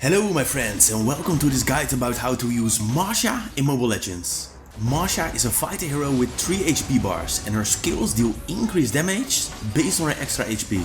Hello my friends and welcome to this guide about how to use Masha in Mobile Legends. Masha is a fighter hero with 3 HP bars and her skills deal increased damage based on her extra HP.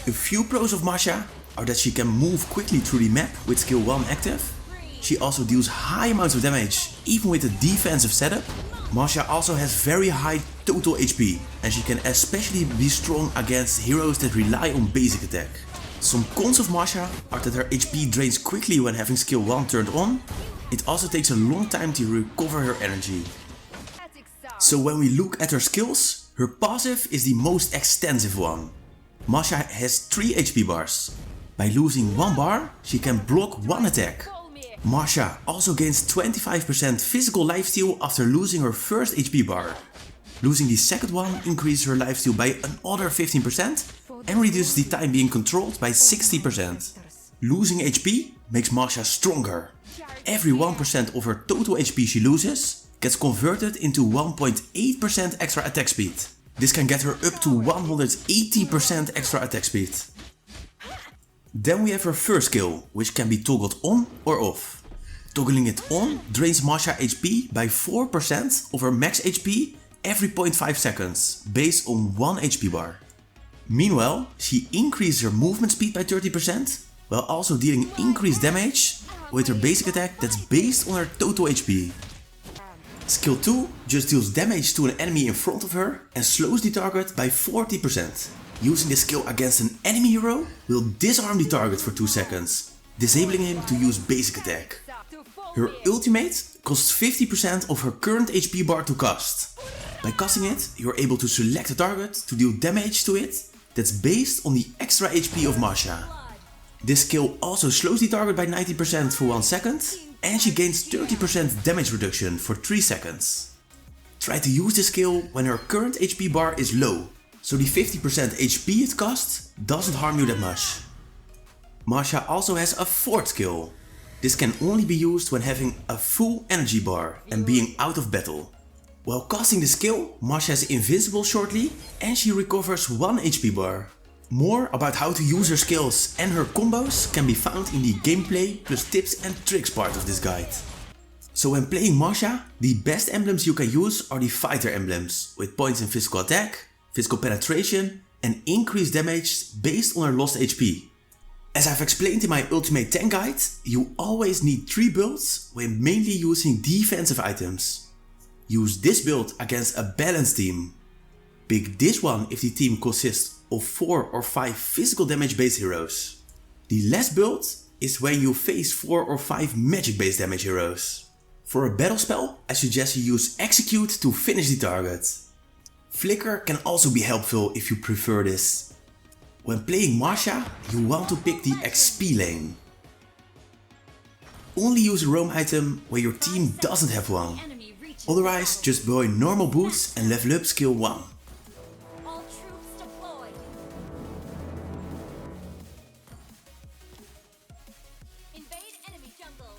A few pros of Masha are that she can move quickly through the map with skill 1 active. She also deals high amounts of damage even with a defensive setup. Masha also has very high total HP and she can especially be strong against heroes that rely on basic attack. Some cons of Masha are that her HP drains quickly when having skill 1 turned on. It also takes a long time to recover her energy. So when we look at her skills, her passive is the most extensive one. Masha has 3 HP bars. By losing 1 bar, she can block 1 attack. Masha also gains 25% physical lifesteal after losing her first HP bar. Losing the second one increases her lifesteal by another 15% and reduces the time being controlled by 60%. Losing HP makes Masha stronger. Every 1% of her total HP she loses gets converted into 1.8% extra attack speed. This can get her up to 180% extra attack speed. Then we have her first skill, which can be toggled on or off. Toggling it on drains Masha HP by 4% of her max HP every 0.5 seconds, based on 1 HP bar. Meanwhile, she increases her movement speed by 30%, while also dealing increased damage with her basic attack that's based on her total HP. Skill 2 just deals damage to an enemy in front of her and slows the target by 40%. Using this skill against an enemy hero will disarm the target for 2 seconds, disabling him to use basic attack. Her ultimate costs 50% of her current HP bar to cast. By casting it, you're able to select a target to deal damage to it that's based on the extra HP of Masha. This skill also slows the target by 90% for 1 second and she gains 30% damage reduction for 3 seconds. Try to use this skill when her current HP bar is low, so the 50% HP it costs doesn't harm you that much. Masha also has a fourth skill. This can only be used when having a full energy bar and being out of battle. While casting the skill, Masha is invincible shortly and she recovers 1 HP bar. More about how to use her skills and her combos can be found in the gameplay plus tips and tricks part of this guide. So when playing Masha, the best emblems you can use are the fighter emblems, with points in physical attack, physical penetration and increased damage based on her lost HP. As I've explained in my ultimate tank guide, you always need 3 builds when mainly using defensive items. Use this build against a balanced team. Pick this one if the team consists of 4 or 5 physical damage based heroes. The last build is when you face 4 or 5 magic based damage heroes. For a Battlespell, I suggest you use Execute to finish the target. Flicker can also be helpful if you prefer this. When playing Masha, you want to pick the XP lane. Only use a roam item when your team doesn't have one. Otherwise, just buy normal boots and level up skill 1. All troops deployed. Invade enemy jungle.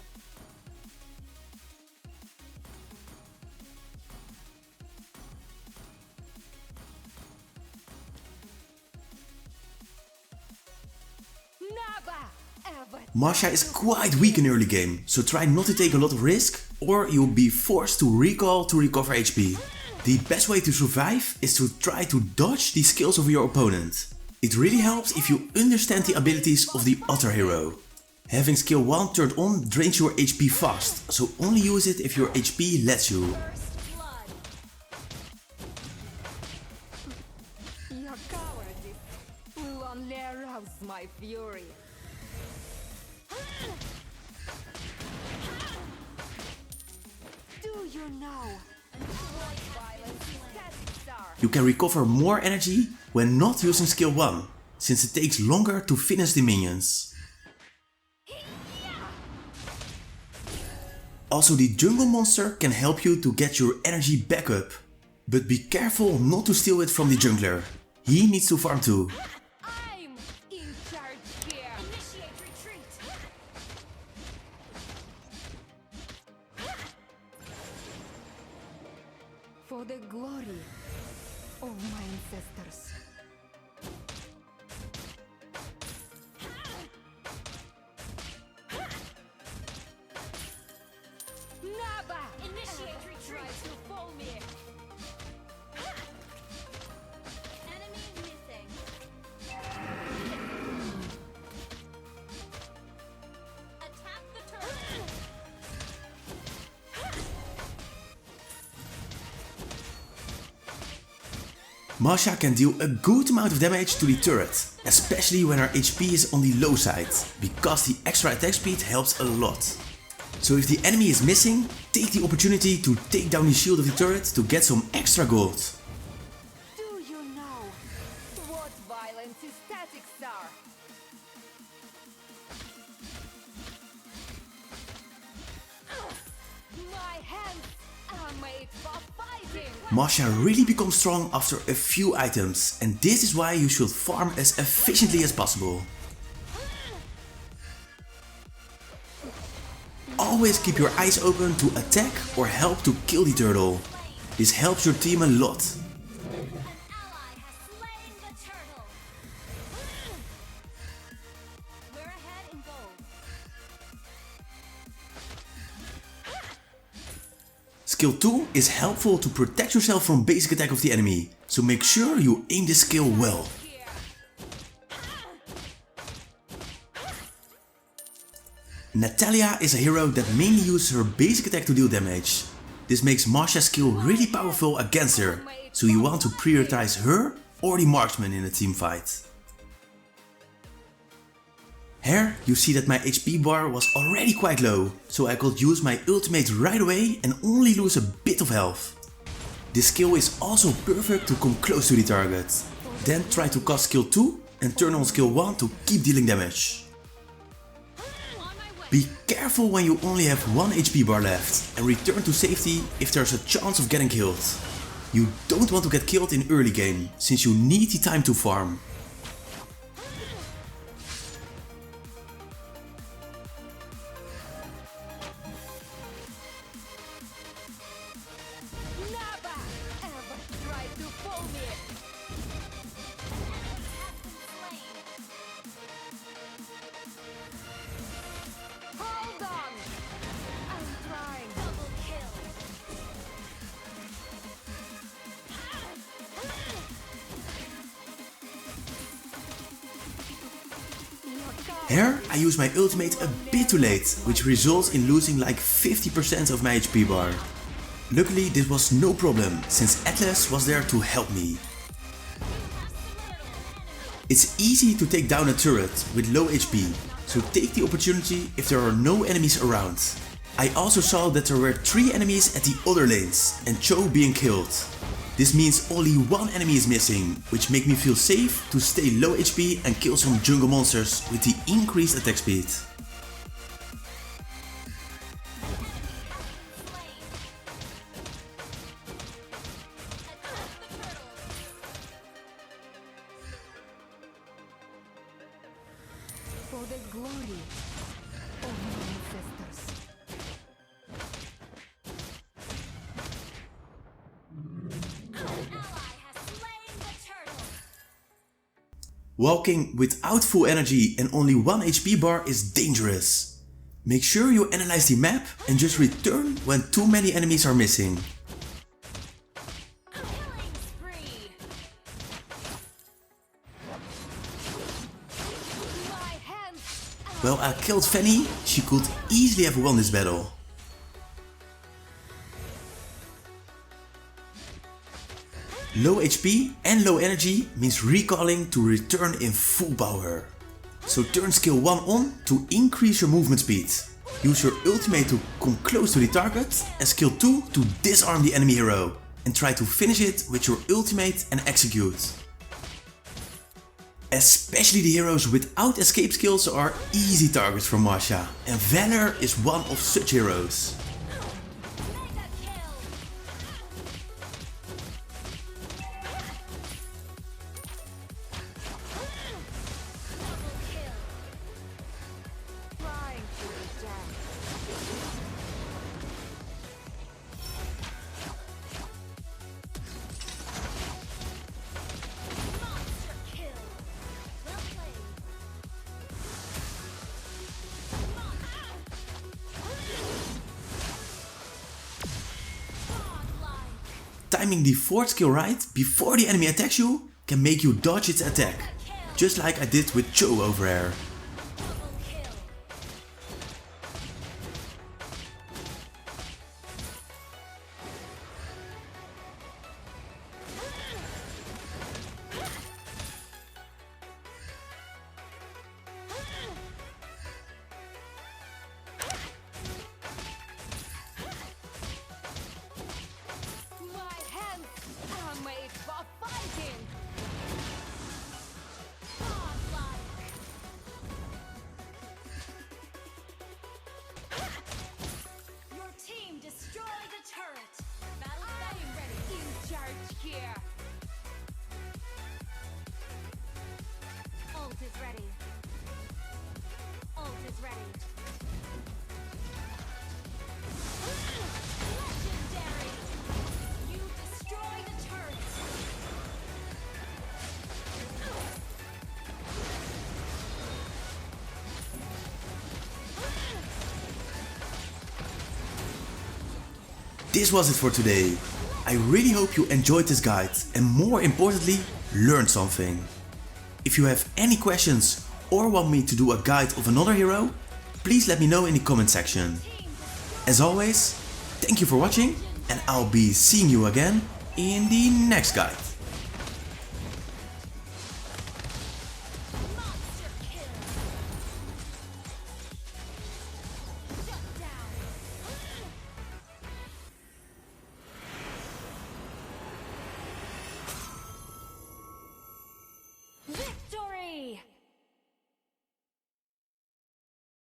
Masha is quite weak in early game, so try not to take a lot of risk or you'll be forced to recall to recover HP. The best way to survive is to try to dodge the skills of your opponent. It really helps if you understand the abilities of the other hero. Having skill 1 turned on drains your HP fast, so only use it if your HP lets you. Your cowardice will only arouse my fury. Do you know? You can recover more energy when not using skill 1, since it takes longer to finish the minions. Also, the jungle monster can help you to get your energy back up. But be careful not to steal it from the jungler. He needs to farm too. I'm in charge here. Initiate retreat. For the glory of my ancestors. Try to fool me. Enemy missing. Attack the turret. Masha can deal a good amount of damage to the turret, especially when her HP is on the low side, because the extra attack speed helps a lot. So if the enemy is missing, take the opportunity to take down the shield of the turret to get some extra gold. Do you know what violent statics are? My hands are made for fighting. Masha really becomes strong after a few items, and this is why you should farm as efficiently as possible. Always keep your eyes open to attack or help to kill the turtle. This helps your team a lot. An ally has slain the turtle. We're ahead in gold. Skill 2 is helpful to protect yourself from basic attack of the enemy, so make sure you aim this skill well. Here. Natalia is a hero that mainly uses her basic attack to deal damage. This makes Masha's skill really powerful against her, so you want to prioritize her or the marksman in a team fight. Here you see that my HP bar was already quite low, so I could use my ultimate right away and only lose a bit of health. This skill is also perfect to come close to the target. Then try to cast skill 2 and turn on skill 1 to keep dealing damage. On my way. Be careful when you only have 1 HP bar left and return to safety if there's a chance of getting killed. You don't want to get killed in early game, since you need the time to farm. Never ever try to fool me. Hold on. I'm trying. Double kill. Here I use my ultimate a bit too late, which results in losing like 50% of my HP bar. Luckily this was no problem, since Atlas was there to help me. It's easy to take down a turret with low HP, so take the opportunity if there are no enemies around. I also saw that there were 3 enemies at the other lanes and Cho being killed. This means only 1 enemy is missing, which make me feel safe to stay low HP and kill some jungle monsters with the increased attack speed. For the glory of my ancestors. An ally has slain the turtle. Walking without full energy and only 1 HP bar is dangerous. Make sure you analyze the map and just return when too many enemies are missing. Killing spree. My hands are Well, I killed Fanny, she could easily have won this battle. Low HP and low energy means recalling to return in full power. So turn skill 1 on to increase your movement speed. Use your ultimate to come close to the target and skill 2 to disarm the enemy hero. And try to finish it with your ultimate and execute. Especially the heroes without escape skills are easy targets for Masha, and Valor is one of such heroes. Mega kill. Double kill. trying to reject. Monster kill. Well played. timing the fourth skill right before the enemy attacks you can make you dodge its attack, just like I did with Cho over here. My hands are made for fighting. Your team destroyed a turret. I'm ready. In charge here. Ult is ready. Ult is ready. Legendary. You destroyed a turret. This was it for today. I really hope you enjoyed this guide and more importantly, learned something. If you have any questions or want me to do a guide of another hero, please let me know in the comment section. As always, thank you for watching and I'll be seeing you again in the next guide.